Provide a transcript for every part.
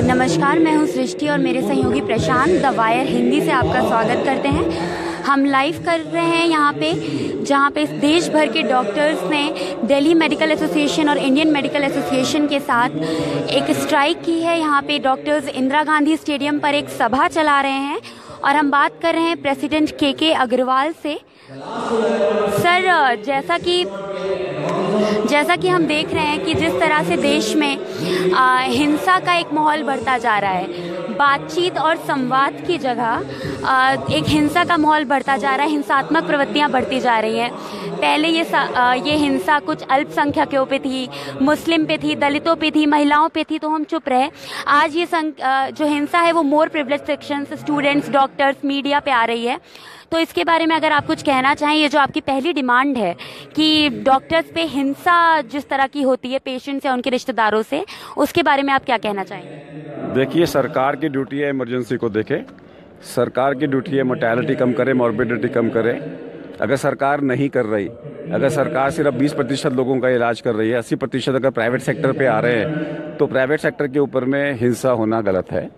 नमस्कार, मैं हूं सृष्टि और मेरे सहयोगी प्रशांत द वायर हिंदी से आपका स्वागत करते हैं। हम लाइव कर रहे हैं यहाँ पे, जहाँ पे देश भर के डॉक्टर्स ने दिल्ली मेडिकल एसोसिएशन और इंडियन मेडिकल एसोसिएशन के साथ एक स्ट्राइक की है। यहाँ पे डॉक्टर्स इंदिरा गांधी स्टेडियम पर एक सभा चला रहे हैं और हम बात कर रहे हैं प्रेसिडेंट के अग्रवाल से। सर, जैसा कि हम देख रहे हैं कि जिस तरह से देश में हिंसा का एक माहौल बढ़ता जा रहा है, बातचीत और संवाद की जगह एक हिंसा का माहौल बढ़ता जा रहा है, हिंसात्मक प्रवृत्तियां बढ़ती जा रही हैं। पहले ये हिंसा कुछ अल्पसंख्यकों पे थी, मुस्लिम पे थी, दलितों पे थी, महिलाओं पे थी, तो हम चुप रहे। आज ये जो हिंसा है वो more privilege sections, students, doctors, media पे आ रही है। तो इसके बारे में अगर आप कुछ कहना चाहें, ये जो आपकी पहली डिमांड है कि डॉक्टर्स पे हिंसा जिस तरह की होती है पेशेंट्स या उनके रिश्तेदारों से, उसके बारे में आप क्या कहना चाहेंगे? देखिए, सरकार की ड्यूटी है इमरजेंसी को देखे, सरकार की ड्यूटी है मोर्टेलिटी कम करे, मॉर्बिडिटी कम करे। अगर सरकार नहीं कर रही, अगर सरकार सिर्फ 20% लोगों का इलाज कर रही है, 80% अगर प्राइवेट सेक्टर पे आ रहे हैं, तो प्राइवेट सेक्टर के ऊपर में हिंसा होना गलत है,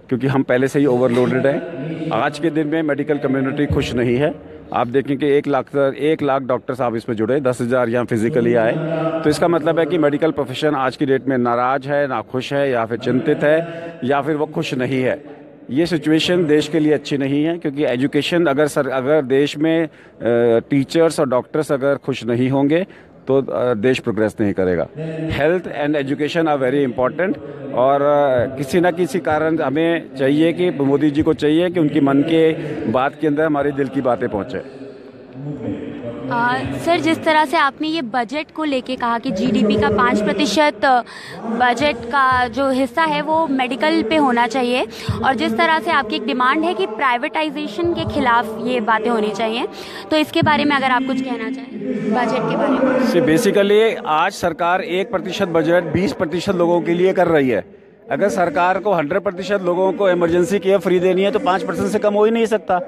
क्योंकि हम पहले से ही ओवरलोडेड हैं। आज के दिन में मेडिकल कम्युनिटी खुश नहीं है। आप देखें कि 1 लाख डॉक्टर साहब इसमें जुड़े, 10,000 यहाँ फिजिकली आए, तो इसका मतलब है कि मेडिकल प्रोफेशन आज की डेट में नाराज है, नाखुश है, या फिर चिंतित है, या फिर वो खुश नहीं है। ये सिचुएशन देश के लिए अच्छी नहीं है, क्योंकि एजुकेशन अगर देश में टीचर्स और डॉक्टर्स अगर खुश नहीं होंगे तो देश प्रोग्रेस नहीं करेगा। Health and education are very important, और किसी न किसी कारण हमें चाहिए कि मोदी जी को चाहिए कि उनकी मन के बात के अंदर हमारे दिल की बातें पहुंचे। सर, जिस तरह से आपने ये बजट को लेके कहा कि जीडीपी का 5% बजट का जो हिस्सा है वो मेडिकल पे होना चाहिए, और जिस तरह से आपकी एक डिमांड है कि प्राइवेटाइजेशन के खिलाफ ये बातें होनी चाहिए, तो इसके बारे में अगर आप कुछ कहना चाहें बजट के बारे में। बेसिकली आज सरकार 1% बजट 20% लोगों के लिए कर रही है। अगर सरकार को 100% लोगों को इमरजेंसी केयर फ्री देनी है तो 5% से कम हो ही नहीं सकता।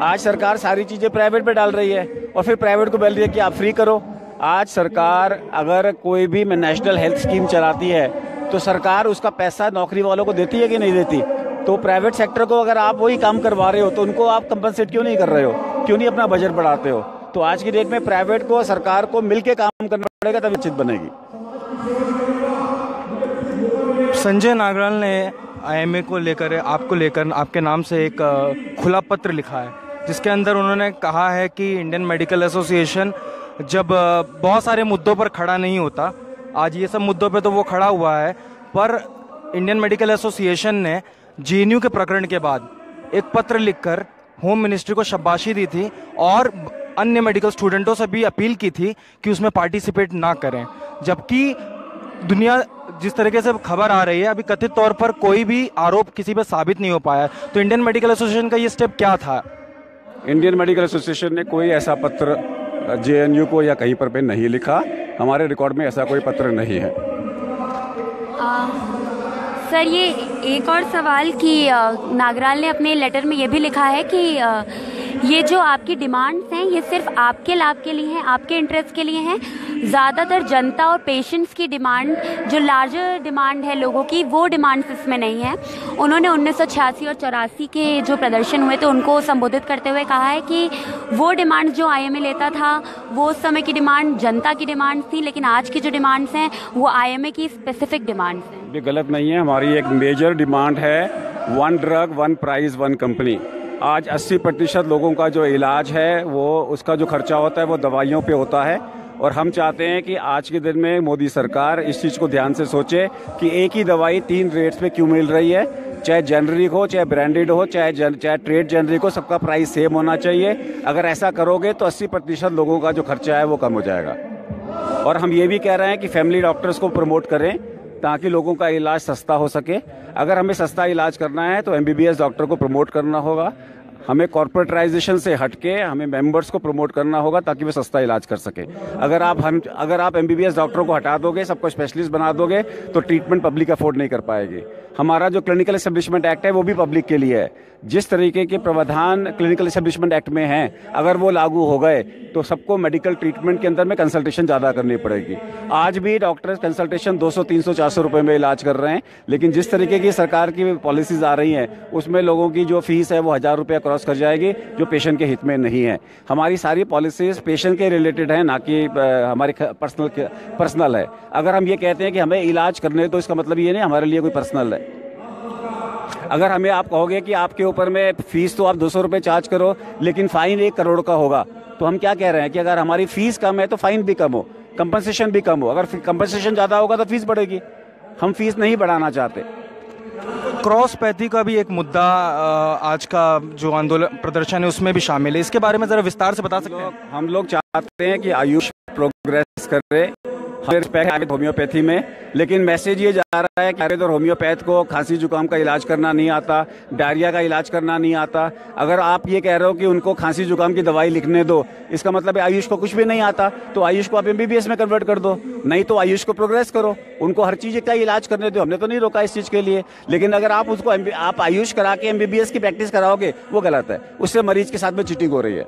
आज सरकार सारी चीज़ें प्राइवेट पे डाल रही है और फिर प्राइवेट को बोल रही है कि आप फ्री करो। आज सरकार अगर कोई भी नेशनल हेल्थ स्कीम चलाती है तो सरकार उसका पैसा नौकरी वालों को देती है कि नहीं देती? तो प्राइवेट सेक्टर को अगर आप वही काम करवा रहे हो तो उनको आप कंपनसेट क्यों नहीं कर रहे हो? क्यों नहीं अपना बजट बढ़ाते हो? तो आज की डेट में प्राइवेट को सरकार को मिलकर काम करना पड़ेगा, तभी उचित बनेगी। संजय नागराल ने आईएमए को लेकर, आपको लेकर, आपके नाम से एक खुला पत्र लिखा है, जिसके अंदर उन्होंने कहा है कि इंडियन मेडिकल एसोसिएशन जब बहुत सारे मुद्दों पर खड़ा नहीं होता, आज ये सब मुद्दों पे तो वो खड़ा हुआ है, पर इंडियन मेडिकल एसोसिएशन ने जेएनयू के प्रकरण के बाद एक पत्र लिखकर होम मिनिस्ट्री को शाबाशी दी थी और अन्य मेडिकल स्टूडेंटों से भी अपील की थी कि उसमें पार्टिसिपेट ना करें। जबकि दुनिया जिस तरीके से खबर आ रही है, अभी कथित तौर पर कोई भी आरोप किसी पे साबित नहीं हो पाया, तो इंडियन मेडिकल एसोसिएशन का ये स्टेप क्या था? इंडियन मेडिकल एसोसिएशन ने कोई ऐसा पत्र जेएनयू को या कहीं पर भी नहीं लिखा। हमारे रिकॉर्ड में ऐसा कोई पत्र नहीं है। सर, ये एक और सवाल कि नागराल ने अपने लेटर में ये भी लिखा है कि ये जो आपकी डिमांड्स हैं ये सिर्फ आपके लाभ के लिए हैं, आपके इंटरेस्ट के लिए हैं। ज़्यादातर जनता और पेशेंट्स की डिमांड, जो लार्जर डिमांड है लोगों की, वो डिमांड्स इसमें नहीं है। उन्होंने 1986 और 84 के जो प्रदर्शन हुए थे उनको संबोधित करते हुए कहा है कि वो डिमांड जो आईएमए लेता था वो उस समय की डिमांड जनता की डिमांड थी, लेकिन आज की जो डिमांड्स हैं वो आईएमए की स्पेसिफिक डिमांड्स हैं। ये गलत नहीं है। हमारी एक मेजर डिमांड है 1 ड्रग 1 प्राइस 1 कंपनी। आज 80% लोगों का जो इलाज है वो उसका जो खर्चा होता है वो दवाइयों पे होता है, और हम चाहते हैं कि आज के दिन में मोदी सरकार इस चीज़ को ध्यान से सोचे कि एक ही दवाई 3 रेट्स पे क्यों मिल रही है। चाहे जेनरिक हो, चाहे ब्रांडेड हो, चाहे ट्रेड जेनरिक हो, सबका प्राइस सेम होना चाहिए। अगर ऐसा करोगे तो 80% लोगों का जो खर्चा है वो कम हो जाएगा। और हम ये भी कह रहे हैं कि फैमिली डॉक्टर्स को प्रमोट करें ताकि लोगों का इलाज सस्ता हो सके। अगर हमें सस्ता इलाज करना है तो एमबीबीएस डॉक्टर को प्रमोट करना होगा। हमें कॉर्पोरेटाइजेशन से हटके हमें मेंबर्स को प्रमोट करना होगा ताकि वे सस्ता इलाज कर सके। अगर आप एमबीबीएस डॉक्टरों को हटा दोगे, सबको स्पेशलिस्ट बना दोगे, तो ट्रीटमेंट पब्लिक अफोर्ड नहीं कर पाएगी। हमारा जो क्लिनिकल एस्टेब्लिशमेंट एक्ट है वो भी पब्लिक के लिए है। जिस तरीके के प्रावधान क्लिनिकल एस्टेब्लिशमेंट एक्ट में हैं, अगर वो लागू हो गए तो सबको मेडिकल ट्रीटमेंट के अंदर में कंसल्टेशन ज़्यादा करनी पड़ेगी। आज भी डॉक्टर्स कंसल्टेशन 200, 300, 400 रुपये में इलाज कर रहे हैं, लेकिन जिस तरीके की सरकार की पॉलिसीज आ रही हैं उसमें लोगों की जो फीस है वो 1000 रुपये क्रॉस कर जाएगी, जो पेशेंट के हित में नहीं है। हमारी सारी पॉलिसीज पेशेंट के रिलेटेड है, ना कि हमारी पर्सनल है। अगर हम ये कहते हैं कि हमें इलाज करने, तो इसका मतलब ये नहीं हमारे लिए कोई पर्सनल है। अगर हमें आप कहोगे कि आपके ऊपर में फीस तो आप 200 रुपये चार्ज करो, लेकिन फाइन 1 करोड़ का होगा, तो हम क्या कह रहे हैं कि अगर हमारी फीस कम है तो फाइन भी कम हो, कंपनसेशन भी कम हो। अगर कंपनसेशन ज़्यादा होगा तो फीस बढ़ेगी। हम फीस नहीं बढ़ाना चाहते। क्रॉस पैथी का भी एक मुद्दा आज का जो आंदोलन प्रदर्शन है उसमें भी शामिल है, इसके बारे में जरा विस्तार से बता सकते हैं? हम लोग चाहते हैं कि आयुष प्रोग्रेस करे होम्योपैथी में, लेकिन मैसेज ये जा रहा है कि आयुर्वेद और होम्योपैथ को खांसी जुकाम का इलाज करना नहीं आता, डायरिया का इलाज करना नहीं आता। अगर आप ये कह रहे हो कि उनको खांसी जुकाम की दवाई लिखने दो, इसका मतलब है आयुष को कुछ भी नहीं आता, तो आयुष को आप एमबीबीएस में कन्वर्ट कर दो, नहीं तो आयुष को प्रोग्रेस करो, उनको हर चीज़ का इलाज करने दो। हमने तो नहीं रोका इस चीज़ के लिए, लेकिन अगर आप उसको आप आयुष करा के एमबीबीएस की प्रैक्टिस कराओगे, वो गलत है। उससे मरीज के साथ में चीटिंग हो रही है।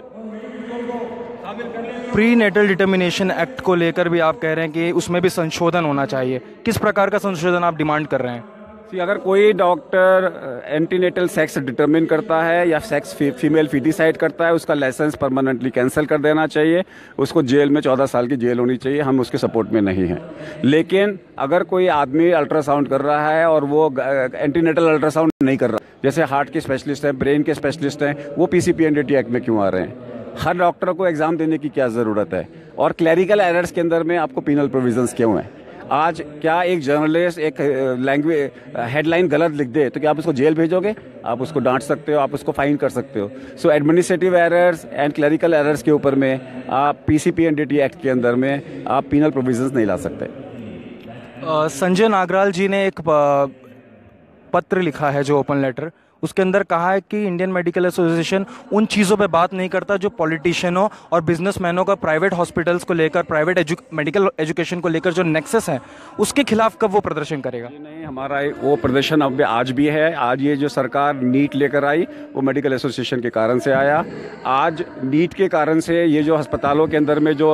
प्री नेटल डिटर्मिनेशन एक्ट को लेकर भी आप कह रहे हैं कि उसमें भी संशोधन होना चाहिए। किस प्रकार का संशोधन आप डिमांड कर रहे हैं? अगर कोई डॉक्टर एंटीनेटल सेक्स डिटरमिन करता है या सेक्स फीमेल फीटिसाइड करता है, उसका लाइसेंस परमानेंटली कैंसिल कर देना चाहिए, उसको जेल में 14 साल की जेल होनी चाहिए। हम उसके सपोर्ट में नहीं हैं। लेकिन अगर कोई आदमी अल्ट्रासाउंड कर रहा है और वो एंटीनेटल अल्ट्रासाउंड नहीं कर रहा, जैसे हार्ट के स्पेशलिस्ट हैं, ब्रेन के स्पेशलिस्ट हैं, वो पीसीपीएनडीटी एक्ट में क्यों आ रहे हैं? हर डॉक्टर को एग्जाम देने की क्या ज़रूरत है? और क्लैरिकल एरर्स के अंदर में आपको पीनल प्रोविजंस क्यों हैं? आज क्या एक जर्नलिस्ट एक लैंग्वेज हेडलाइन गलत लिख दे तो क्या आप उसको जेल भेजोगे? आप उसको डांट सकते हो, आप उसको फाइन कर सकते हो। So administrative errors and clerical errors के ऊपर में आप पीसीपीएनडीटी एक्ट के अंदर में आप पीनल प्रोविजंस नहीं ला सकते। संजय नागराल जी ने एक पत्र लिखा है जो ओपन लेटर, उसके अंदर कहा है कि इंडियन मेडिकल एसोसिएशन उन चीज़ों पे बात नहीं करता जो पॉलिटिशियनों और बिजनेसमैनों का प्राइवेट हॉस्पिटल्स को लेकर, प्राइवेट मेडिकल एजुकेशन को लेकर जो नेक्सस है, उसके खिलाफ कब वो प्रदर्शन करेगा? नहीं, हमारा वो प्रदर्शन अब आज भी है। आज ये जो सरकार नीट लेकर आई वो मेडिकल एसोसिएशन के कारण से आया। आज नीट के कारण से ये जो अस्पतालों के अंदर में जो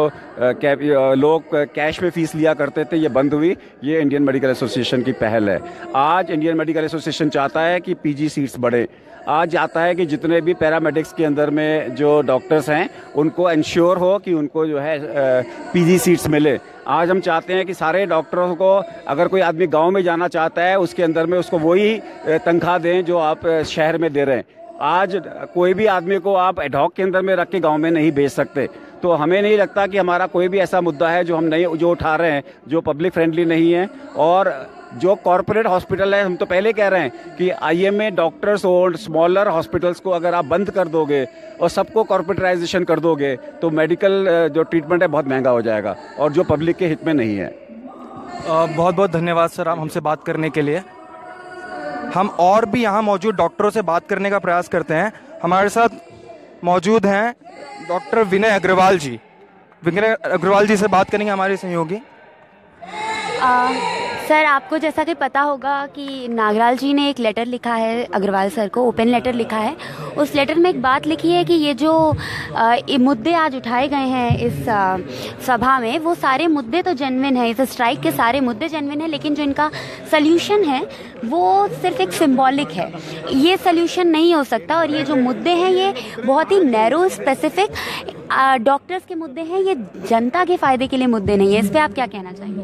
लोग कैश में फीस लिया करते थे, ये बंद हुई। ये इंडियन मेडिकल एसोसिएशन की पहल है। आज इंडियन मेडिकल एसोसिएशन चाहता है कि पीजी सीट्स बढ़े। आज आता है कि जितने भी पैरामेडिक्स के अंदर में जो डॉक्टर्स हैं उनको इंश्योर हो कि उनको जो है पीजी सीट्स मिले। आज हम चाहते हैं कि सारे डॉक्टरों को, अगर कोई आदमी गांव में जाना चाहता है, उसके अंदर में उसको वही तनख्वाह दें जो आप शहर में दे रहे हैं। आज कोई भी आदमी को आप एडहॉक के अंदर में रख के गाँव में नहीं भेज सकते। तो हमें नहीं लगता कि हमारा कोई भी ऐसा मुद्दा है जो हम नहीं जो उठा रहे हैं जो पब्लिक फ्रेंडली नहीं है। और जो कॉरपोरेट हॉस्पिटल है, हम तो पहले कह रहे हैं कि IMA doctors old smaller hospitals को अगर आप बंद कर दोगे और सबको कॉरपोरेटाइजेशन कर दोगे तो मेडिकल जो ट्रीटमेंट है बहुत महंगा हो जाएगा और जो पब्लिक के हित में नहीं है। बहुत बहुत धन्यवाद सर आप हमसे बात करने के लिए। हम और भी यहाँ मौजूद डॉक्टरों से बात करने का प्रयास करते हैं। हमारे साथ मौजूद हैं डॉक्टर विनय अग्रवाल जी। विनय अग्रवाल जी से बात करेंगे हमारे सहयोगी। सर, आपको जैसा कि पता होगा कि नागराल जी ने एक लेटर लिखा है अग्रवाल सर को, ओपन लेटर लिखा है। उस लेटर में एक बात लिखी है कि ये जो मुद्दे आज उठाए गए हैं इस सभा में, वो सारे मुद्दे तो जेन्युइन हैं, इस स्ट्राइक के सारे मुद्दे जेन्युइन हैं, लेकिन जो इनका सल्यूशन है वो सिर्फ एक सिंबॉलिक है। ये सल्यूशन नहीं हो सकता और ये जो मुद्दे हैं ये बहुत ही नैरो स्पेसिफिक डॉक्टर्स के मुद्दे हैं, ये जनता के फायदे के लिए मुद्दे नहीं है। इस पर आप क्या कहना चाहेंगे?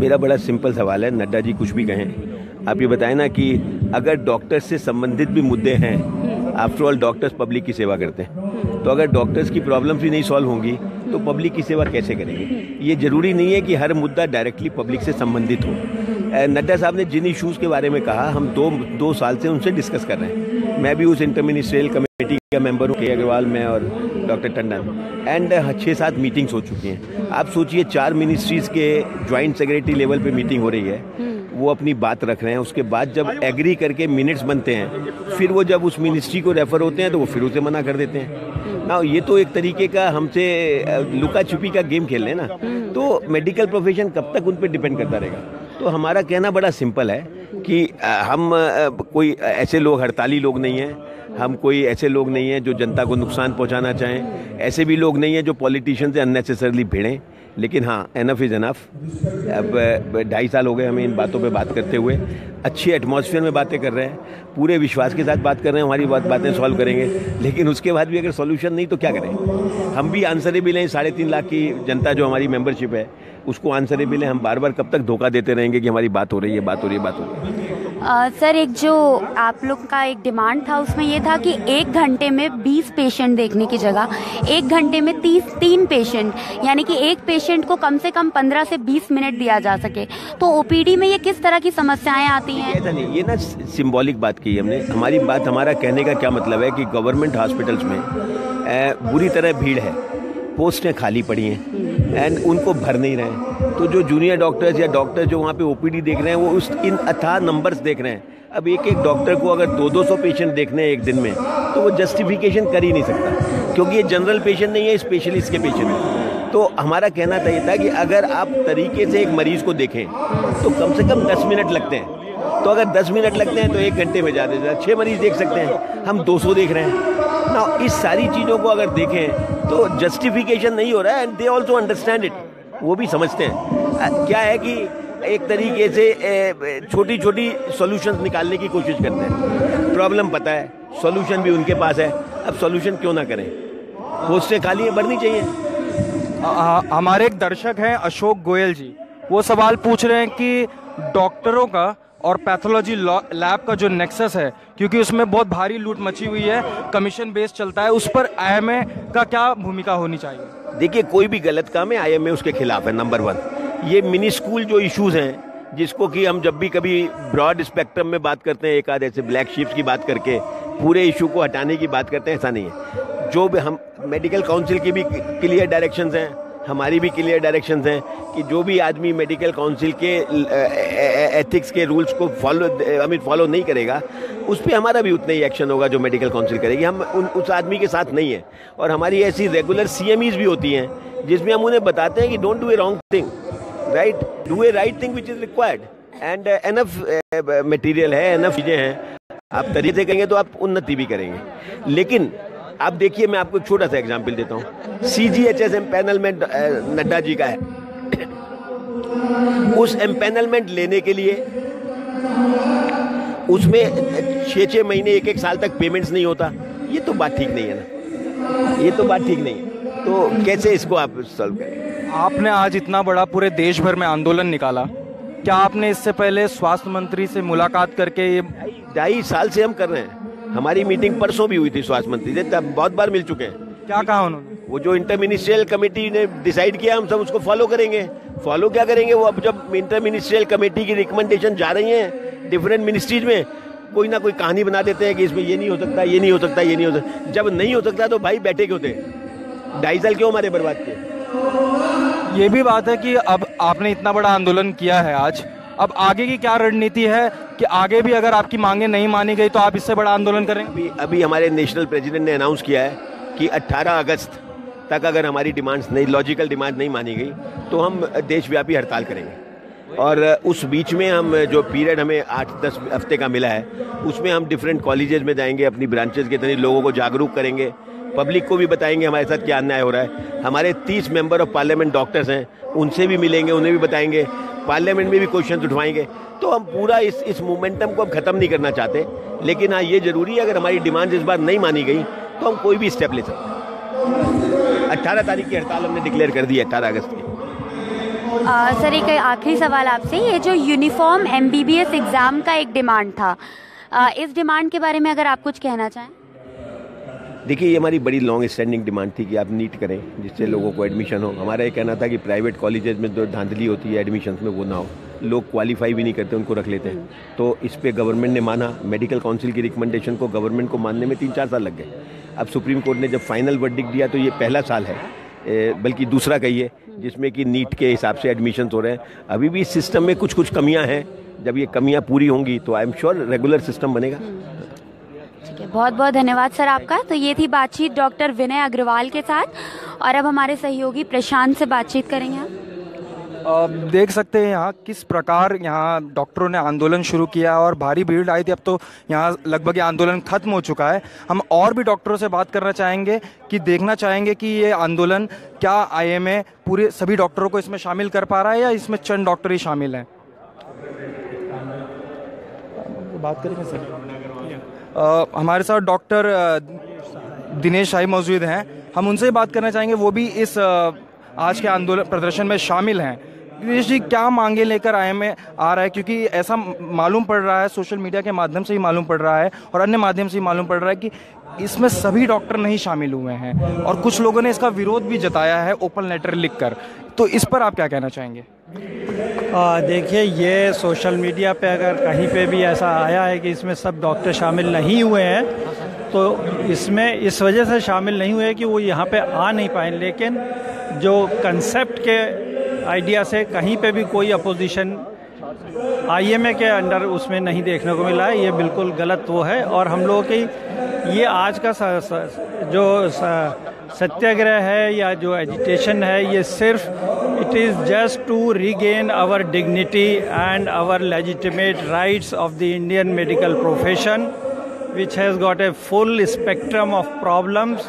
मेरा बड़ा सिंपल सवाल है, नड्डा जी कुछ भी कहें, आप ये बताएं ना कि अगर डॉक्टर्स से संबंधित भी मुद्दे हैं, आफ्टर ऑल डॉक्टर्स पब्लिक की सेवा करते हैं, तो अगर डॉक्टर्स की प्रॉब्लम्स ही नहीं सॉल्व होंगी तो पब्लिक की सेवा कैसे करेंगे? ये जरूरी नहीं है कि हर मुद्दा डायरेक्टली पब्लिक से संबंधित हो। नड्डा साहब ने जिन इशूज़ के बारे में कहा, हम दो साल से उनसे डिस्कस कर रहे हैं। मैं भी उस इंटर मिनिस्ट्रियल कमेटी का मेंबर हूँ, के अग्रवाल में और डॉक्टर टंडन, एंड 6-7 मीटिंग्स हो चुकी हैं। आप सोचिए 4 मिनिस्ट्रीज़ के ज्वाइंट सेक्रेटरी लेवल पे मीटिंग हो रही है। वो अपनी बात रख रहे हैं, उसके बाद जब एग्री करके मिनट्स बनते हैं, फिर वो जब उस मिनिस्ट्री को रेफर होते हैं तो वो फिर उसे मना कर देते हैं ना। ये तो एक तरीके का हमसे लुका छुपी का गेम खेल रहे हैं ना। तो मेडिकल प्रोफेशन कब तक उन पर डिपेंड करता रहेगा? तो हमारा कहना बड़ा सिंपल है कि हम कोई ऐसे लोग हड़ताली लोग नहीं हैं, हम कोई ऐसे लोग नहीं हैं जो जनता को नुकसान पहुंचाना चाहें, ऐसे भी लोग नहीं हैं जो पॉलिटिशियन से अननेसेसरली भिड़ें। लेकिन हाँ, एनफ इज़ एनफ। अब 2.5 साल हो गए हमें इन बातों पे बात करते हुए, अच्छी एटमॉस्फेयर में बातें कर रहे हैं, पूरे विश्वास के साथ बात कर रहे हैं, हमारी बातें सॉल्व करेंगे। लेकिन उसके बाद भी अगर सॉल्यूशन नहीं तो क्या करें? हम भी आंसरेबल हैं, 3.5 लाख की जनता जो हमारी मेंबरशिप है उसको आंसरेबल है। हम बार बार कब तक धोखा देते रहेंगे कि हमारी बात हो रही है, बात हो रही है, बात हो रही है? सर, एक जो आप लोग का एक डिमांड था उसमें ये था कि 1 घंटे में 20 पेशेंट देखने की जगह 1 घंटे में 3 पेशेंट, यानी कि एक पेशेंट को कम से कम 15 से 20 मिनट दिया जा सके। तो ओपीडी में ये किस तरह की समस्याएं आती हैं? ऐसा नहीं, ये ना सिंबॉलिक बात की हमने। हमारी बात, हमारा कहने का क्या मतलब है कि गवर्नमेंट हॉस्पिटल्स में बुरी तरह भीड़ है, पोस्टें खाली पड़ी हैं एंड उनको भर नहीं रहे हैं। तो जो जूनियर डॉक्टर्स या डॉक्टर जो वहाँ पे ओपीडी देख रहे हैं वो इन अथाह नंबर्स देख रहे हैं। अब एक डॉक्टर को अगर 200 पेशेंट देखने हैं एक दिन में तो वो जस्टिफिकेशन कर ही नहीं सकता, क्योंकि ये जनरल पेशेंट नहीं है, स्पेशलिस्ट के पेशेंट है। तो हमारा कहना था ये था कि अगर आप तरीके से एक मरीज को देखें तो कम से कम 10 मिनट लगते हैं। तो अगर 10 मिनट लगते हैं तो 1 घंटे में ज़्यादा से ज़्यादा 6 मरीज देख सकते हैं, हम 200 देख रहे हैं ना। इस सारी चीज़ों को अगर देखें तो जस्टिफिकेशन नहीं हो रहा है and they also understand it. वो भी समझते हैं क्या है कि एक तरीके से छोटी छोटी सॉल्यूशंस निकालने की कोशिश करते हैं। प्रॉब्लम पता है, सॉल्यूशन भी उनके पास है, अब सॉल्यूशन क्यों ना करें? पोस्टें खाली है, भरनी चाहिए। हमारे एक दर्शक हैं अशोक गोयल जी, वो सवाल पूछ रहे हैं कि डॉक्टरों का और पैथोलॉजी लैब का जो नेक्सस है, क्योंकि उसमें बहुत भारी लूट मची हुई है, कमीशन बेस्ड चलता है, उस पर आईएमए का क्या भूमिका होनी चाहिए? देखिए, कोई भी गलत काम है आईएमए उसके खिलाफ है, नंबर 1। ये मिनी स्कूल जो इश्यूज हैं, जिसको कि हम जब भी कभी ब्रॉड स्पेक्ट्रम में बात करते हैं, एक आध ऐसे ब्लैक शीप्स की बात करके पूरे इशू को हटाने की बात करते हैं, ऐसा नहीं है। जो भी हम मेडिकल काउंसिल की भी क्लियर डायरेक्शंस हैं, हमारी भी क्लियर डायरेक्शंस हैं कि जो भी आदमी मेडिकल काउंसिल के एथिक्स के रूल्स को फॉलो नहीं करेगा, उस पर हमारा भी उतना ही एक्शन होगा जो मेडिकल काउंसिल करेगी। हम उस आदमी के साथ नहीं है। और हमारी ऐसी रेगुलर CMEs भी होती हैं जिसमें हम उन्हें बताते हैं कि don't do a wrong thing, right, do a right thing which is required and enough material है, एनफ चीज़ें हैं। आप तरीके से करेंगे तो आप उन्नति भी करेंगे। लेकिन आप देखिए, मैं आपको एक छोटा सा एग्जाम्पल देता हूँ। CGHS एम्पैनलमेंट नड्डा जी का है। उस एम्पैनलमेंट लेने के लिए उसमें 6-6 महीने 1-1 साल तक पेमेंट्स नहीं होता। ये तो बात ठीक नहीं है ना, ये तो बात ठीक नहीं है। तो कैसे इसको आप सॉल्व करें? आपने आज इतना बड़ा पूरे देश भर में आंदोलन निकाला, क्या आपने इससे पहले स्वास्थ्य मंत्री से मुलाकात करके? ये 2.5 साल से हम कर रहे हैं। हमारी मीटिंग परसों भी हुई थी स्वास्थ्य मंत्री से, तब बहुत बार मिल चुके हैं। क्या कहा उन्होंने? वो जो इंटर मिनिस्ट्रियल कमेटी ने डिसाइड किया, हम सब उसको फॉलो करेंगे। फॉलो क्या करेंगे? वो अब जब इंटर मिनिस्ट्रियल कमेटी की रिकमेंडेशन जा रही हैं डिफरेंट मिनिस्ट्रीज में, कोई ना कोई कहानी बना देते हैं कि इसमें ये नहीं हो सकता, ये नहीं हो सकता, ये नहीं हो सकता। जब नहीं हो सकता तो भाई बैठे क्यों थे? 2.5 साल क्यों हमारे बर्बाद किए? ये भी बात है कि अब आपने इतना बड़ा आंदोलन किया है आज, अब आगे की क्या रणनीति है कि आगे भी अगर आपकी मांगे नहीं मानी गई तो आप इससे बड़ा आंदोलन करेंगे? अभी हमारे नेशनल प्रेसिडेंट ने अनाउंस किया है कि 18 अगस्त तक अगर हमारी डिमांड्स नहीं, लॉजिकल डिमांड नहीं मानी गई तो हम देशव्यापी हड़ताल करेंगे। और उस बीच में हम जो पीरियड हमें 8-10 हफ्ते का मिला है, उसमें हम डिफरेंट कॉलेजेस में जाएंगे, अपनी ब्रांचेस के तहत लोगों को जागरूक करेंगे, पब्लिक को भी बताएंगे हमारे साथ क्या अन्याय हो रहा है। हमारे 30 मेंबर ऑफ पार्लियामेंट डॉक्टर्स हैं, उनसे भी मिलेंगे, उन्हें भी बताएंगे, पार्लियामेंट में भी क्वेश्चन उठवाएंगे। तो हम पूरा इस मोमेंटम को अब खत्म नहीं करना चाहते। लेकिन हाँ, ये जरूरी है, अगर हमारी डिमांड इस बार नहीं मानी गई तो हम कोई भी स्टेप ले सकते हैं। 18 तारीख की हड़ताल हमने डिक्लेयर कर दी है, 18 अगस्त की। सर, एक आखिरी सवाल आपसे, ये जो यूनिफॉर्म MBBS एग्ज़ाम का एक डिमांड था, इस डिमांड के बारे में अगर आप कुछ कहना चाहें? देखिए, ये हमारी बड़ी लॉन्ग स्टैंडिंग डिमांड थी कि आप नीट करें जिससे लोगों को एडमिशन हो। हमारा ये कहना था कि प्राइवेट कॉलेजेस में जो धांधली होती है एडमिशन में वो ना हो, लोग क्वालिफाई भी नहीं करते, उनको रख लेते हैं। तो इस पे गवर्नमेंट ने माना, मेडिकल काउंसिल की रिकमेंडेशन को गवर्नमेंट को मानने में 3-4 साल लग गए। अब सुप्रीम कोर्ट ने जब फाइनल वर्डिक्ट दिया तो ये पहला साल है, बल्कि दूसरा कहिए, जिसमें कि नीट के हिसाब से एडमिशन हो रहे हैं। अभी भी इस सिस्टम में कुछ कमियां हैं जब ये कमियां पूरी होंगी तो I am sure regular system बनेगा। ठीक है, बहुत बहुत धन्यवाद सर आपका। तो ये थी बातचीत डॉक्टर विनय अग्रवाल के साथ और अब हमारे सहयोगी प्रशांत से बातचीत करेंगे हम। देख सकते हैं यहाँ किस प्रकार यहाँ डॉक्टरों ने आंदोलन शुरू किया और भारी भीड़ आई थी। अब तो यहाँ लगभग ये आंदोलन खत्म हो चुका है। हम और भी डॉक्टरों से बात करना चाहेंगे कि देखना चाहेंगे कि ये आंदोलन क्या IMA पूरे सभी डॉक्टरों को इसमें शामिल कर पा रहा है या इसमें चंद डॉक्टर ही शामिल हैं। बात करेंगे सर। हमारे साथ डॉक्टर दिनेश शाही मौजूद हैं, हम उनसे बात करना चाहेंगे, वो भी इस आज के आंदोलन प्रदर्शन में शामिल हैं। दिनेश जी, क्या मांगे लेकर IMA आ रहा है, क्योंकि ऐसा मालूम पड़ रहा है, सोशल मीडिया के माध्यम से ही मालूम पड़ रहा है और अन्य माध्यम से ही मालूम पड़ रहा है कि इसमें सभी डॉक्टर नहीं शामिल हुए हैं और कुछ लोगों ने इसका विरोध भी जताया है ओपन लेटर लिखकर, तो इस पर आप क्या कहना चाहेंगे? देखिए, ये सोशल मीडिया पे अगर कहीं पे भी ऐसा आया है कि इसमें सब डॉक्टर शामिल नहीं हुए हैं, तो इसमें इस वजह से शामिल नहीं हुए कि वो यहाँ पे आ नहीं पाए। लेकिन जो कंसेप्ट के आइडिया से कहीं पे भी कोई अपोजिशन IMA के अंडर उसमें नहीं देखने को मिला है, ये बिल्कुल गलत वो है। और हम लोगों की ये आज का जो सत्याग्रह है या जो एजिटेशन है, ये सिर्फ it is just to regain our dignity and our legitimate rights of the Indian medical profession, which has got a full spectrum of problems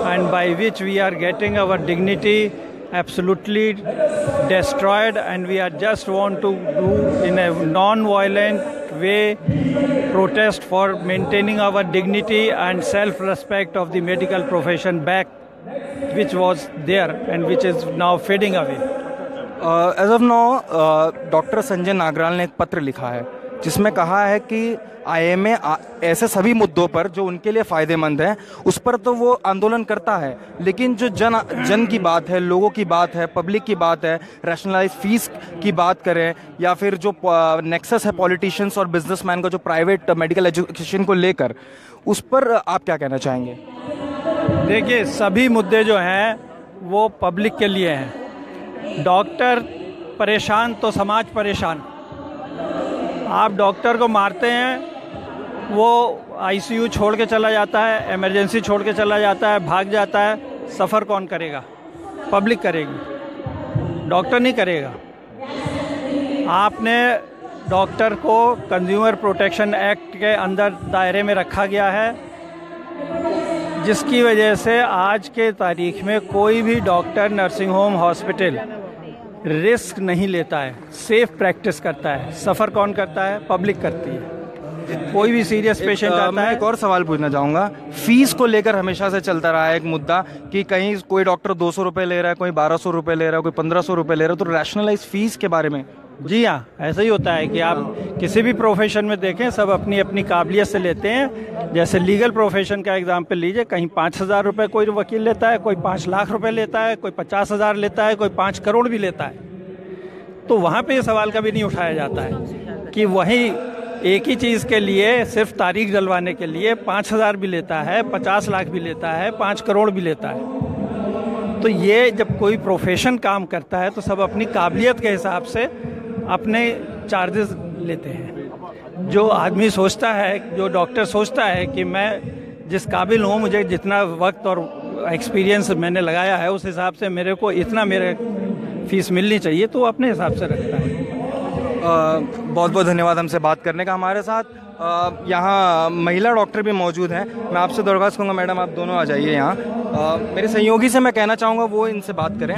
and by which we are getting our dignity absolutely destroyed, and we are just want to do in a non-violent way protest for maintaining our dignity and self-respect of the medical profession back, which was there and which is now fading away. As of now, doctor Sanjay Nagral ने एक पत्र लिखा है जिसमें कहा है कि IMA ऐसे सभी मुद्दों पर जो उनके लिए फ़ायदेमंद हैं उस पर तो वो आंदोलन करता है, लेकिन जो जन की बात है, लोगों की बात है, पब्लिक की बात है, रैशनलाइज फीस की बात करें या फिर जो नेक्सस है पॉलिटिशियंस और बिजनेसमैन का जो प्राइवेट मेडिकल एजुकेशन को लेकर, उस पर आप क्या कहना चाहेंगे? देखिए, सभी मुद्दे जो हैं वो पब्लिक के लिए हैं। डॉक्टर परेशान तो समाज परेशान। आप डॉक्टर को मारते हैं, वो ICU छोड़ के चला जाता है, इमरजेंसी छोड़ के चला जाता है, भाग जाता है, सफ़र कौन करेगा? पब्लिक करेगी, डॉक्टर नहीं करेगा। आपने डॉक्टर को कंज्यूमर प्रोटेक्शन एक्ट के अंदर दायरे में रखा गया है, जिसकी वजह से आज के तारीख में कोई भी doctor nursing home hospital risk नहीं लेता है, सेफ प्रैक्टिस करता है। सफ़र कौन करता है? पब्लिक करती है। कोई भी सीरियस पेशेंट आता है। मैं एक और सवाल पूछना चाहूँगा, फीस को लेकर हमेशा से चलता रहा है एक मुद्दा कि कहीं कोई डॉक्टर 200 रुपये ले रहा है, कोई 1200 रुपये ले रहा है, कोई 1500 रुपये ले रहा है, तो रैशनलाइज फीस के बारे में? जी हाँ, ऐसा ही होता है कि आप किसी भी प्रोफेशन में देखें, सब अपनी अपनी काबिलियत से लेते हैं। जैसे लीगल प्रोफेशन का एग्जाम्पल लीजिए, कहीं 5000 रुपये कोई वकील लेता है, कोई 5 लाख रुपए लेता है, कोई 50,000 लेता है, कोई 5 करोड़ भी लेता है। तो वहाँ पे ये सवाल कभी नहीं उठाया जाता है कि वही एक ही चीज़ के लिए सिर्फ तारीख डलवाने के लिए 5000 भी लेता है, 50 लाख भी लेता है, 5 करोड़ भी लेता है। तो ये जब कोई प्रोफेशन काम करता है तो सब अपनी काबिलियत के हिसाब से अपने चार्जेस लेते हैं। जो आदमी सोचता है, जो डॉक्टर सोचता है कि मैं जिस काबिल हूँ, मुझे जितना वक्त और एक्सपीरियंस मैंने लगाया है उस हिसाब से मेरे को इतना मेरे फीस मिलनी चाहिए, तो अपने हिसाब से रखता है। बहुत बहुत धन्यवाद हमसे बात करने का। हमारे साथ यहाँ महिला डॉक्टर भी मौजूद हैं। मैं आपसे दरख्वास्त करूँगा, मैडम आप दोनों आ जाइए यहाँ। मेरे सहयोगी से मैं कहना चाहूँगा वो इनसे बात करें।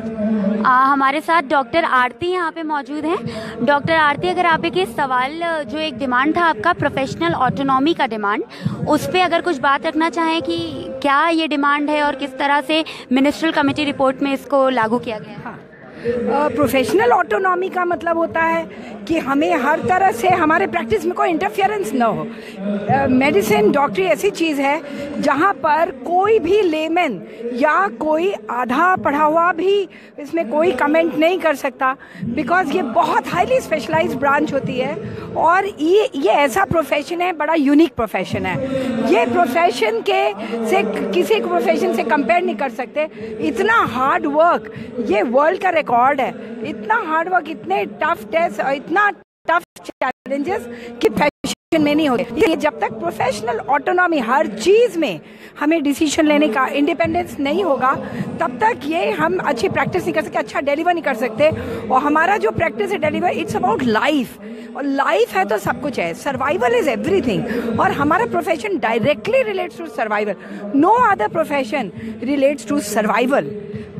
हमारे साथ डॉक्टर आरती यहाँ पे मौजूद हैं। डॉक्टर आरती, अगर आप एक सवाल, जो एक डिमांड था आपका प्रोफेशनल ऑटोनॉमी का डिमांड, उस पर अगर कुछ बात रखना चाहें कि क्या ये डिमांड है और किस तरह से मिनिस्ट्रियल कमेटी रिपोर्ट में इसको लागू किया गया है? प्रोफेशनल ऑटोनॉमी का मतलब होता है कि हमें हर तरह से हमारे प्रैक्टिस में कोई इंटरफेरेंस न हो। मेडिसिन, डॉक्टरी ऐसी चीज़ है जहाँ पर कोई भी लेमैन या कोई आधा पढ़ा हुआ भी इसमें कोई कमेंट नहीं कर सकता, बिकॉज ये बहुत हाईली स्पेशलाइज्ड ब्रांच होती है और ये ऐसा प्रोफेशन है, बड़ा यूनिक प्रोफेशन है। ये प्रोफेशन के से किसी प्रोफेशन से कंपेयर नहीं कर सकते। इतना हार्ड वर्क, ये वर्ल्ड का रिकॉर्ड है। इतना हार्ड वर्क, इतने टफ टेस्ट और इतना टफ चैलेंजेस कि फैशन में नहीं होते। ये जब तक प्रोफेशनल ऑटोनॉमी हर चीज में हमें डिसीजन लेने का इंडिपेंडेंस नहीं होगा, तब तक ये हम अच्छी प्रैक्टिस नहीं कर सकते, अच्छा डिलीवर नहीं कर सकते। और हमारा जो प्रैक्टिस है डिलीवर, इट्स अबाउट लाइफ, और लाइफ है तो सब कुछ है। सर्वाइवल इज एवरीथिंग, और हमारा profession directly relates to survival. No other profession relates to survival,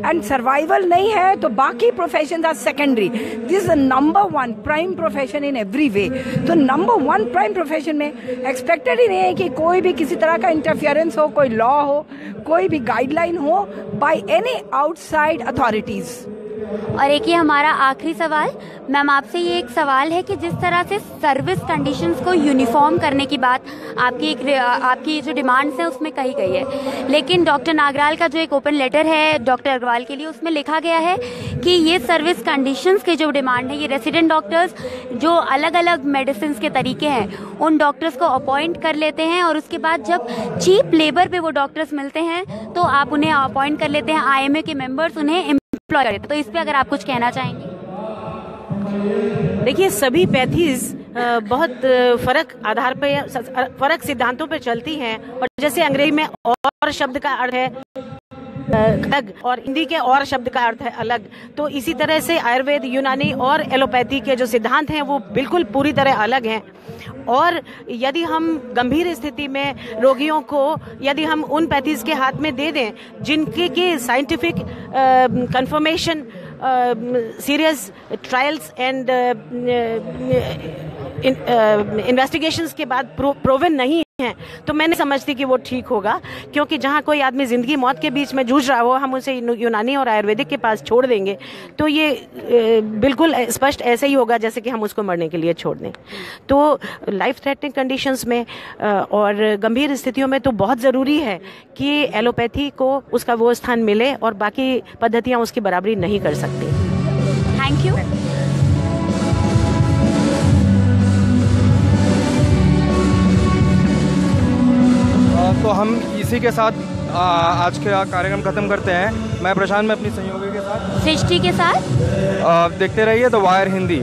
and survival नहीं है तो बाकी profession are secondary. This is number one prime profession in every way. तो नंबर वन प्राइम प्रोफेशन में expected ही नहीं है कि कोई भी किसी तरह का इंटरफियरेंस हो, कोई लॉ हो, कोई भी गाइडलाइन हो बाय एनी आउटसाइड अथॉरिटीज। और एक ये हमारा आखिरी सवाल, मैम आपसे ये एक सवाल है कि जिस तरह से सर्विस कंडीशंस को यूनिफॉर्म करने की बात आपकी जो डिमांड्स है उसमें कही गई है, लेकिन डॉक्टर नागराल का जो एक ओपन लेटर है डॉक्टर अग्रवाल के लिए, उसमें लिखा गया है कि ये सर्विस कंडीशंस की जो डिमांड है, ये रेसिडेंट डॉक्टर्स जो अलग अलग मेडिसिन के तरीके हैं उन डॉक्टर्स को अपॉइंट कर लेते हैं, और उसके बाद जब चीप लेबर पे वो डॉक्टर्स मिलते हैं तो आप उन्हें अपॉइंट कर लेते हैं, IMA के मेंबर्स उन्हें तो इस पे अगर आप कुछ कहना चाहेंगे। देखिए, सभी पैथीज बहुत फर्क आधार पे, फर्क सिद्धांतों पे चलती हैं, और जैसे अंग्रेजी में और शब्द का अर्थ है अलग और हिंदी के और शब्द का अर्थ है अलग, तो इसी तरह से आयुर्वेद, यूनानी और एलोपैथी के जो सिद्धांत हैं वो बिल्कुल पूरी तरह अलग हैं। और यदि हम गंभीर स्थिति में रोगियों को यदि हम उन पैथीज के हाथ में दे दें जिनके की scientific confirmation, serious trials and investigations के बाद प्रूवन नहीं है, तो मैं नहीं समझती कि वो ठीक होगा, क्योंकि जहाँ कोई आदमी जिंदगी मौत के बीच में जूझ रहा हो, हम उसे यूनानी और आयुर्वेदिक के पास छोड़ देंगे तो ये बिल्कुल स्पष्ट ऐसे ही होगा जैसे कि हम उसको मरने के लिए छोड़ दें। तो लाइफ थ्रेटनिंग कंडीशंस में और गंभीर स्थितियों में तो बहुत ज़रूरी है कि एलोपैथी को उसका वो स्थान मिले और बाकी पद्धतियाँ उसकी बराबरी नहीं कर सकती। Thank you. तो हम इसी के साथ आज का कार्यक्रम खत्म करते हैं। मैं प्रशांत में अपनी सहयोगी के साथ, सृष्टि के साथ। देखते रहिए द वायर हिंदी।